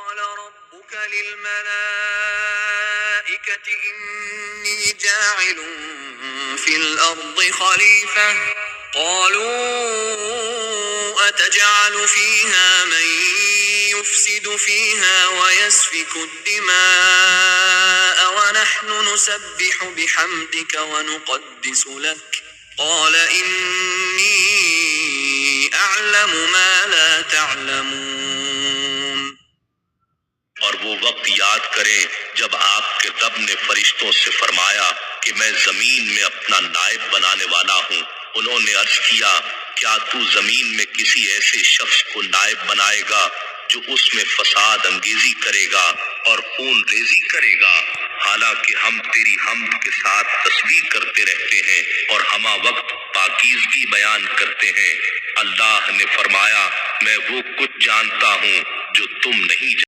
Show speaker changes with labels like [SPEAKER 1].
[SPEAKER 1] قال ربك للملائكة إني جاعل في الأرض خليفة قالوا أتجعل فيها من يفسد فيها ويسفك الدماء ونحن نسبح بحمدك ونقدس لك قال إني أعلم ما لا تعلمون۔
[SPEAKER 2] اور وہ وقت یاد کریں جب آپ کے رب نے فرشتوں سے فرمایا کہ میں زمین میں اپنا نائب بنانے والا ہوں۔ انہوں نے عرض کیا کیا تو زمین میں کسی ایسے شخص کو نائب بنائے گا جو اس میں فساد انگیزی کرے گا اور خون ریزی کرے گا، حالانکہ ہم تیری حمد کے ساتھ تسبیح کرتے رہتے ہیں اور ہمہ وقت پاکیزگی بیان کرتے ہیں۔ اللہ نے فرمایا میں وہ کچھ جانتا ہوں جو تم نہیں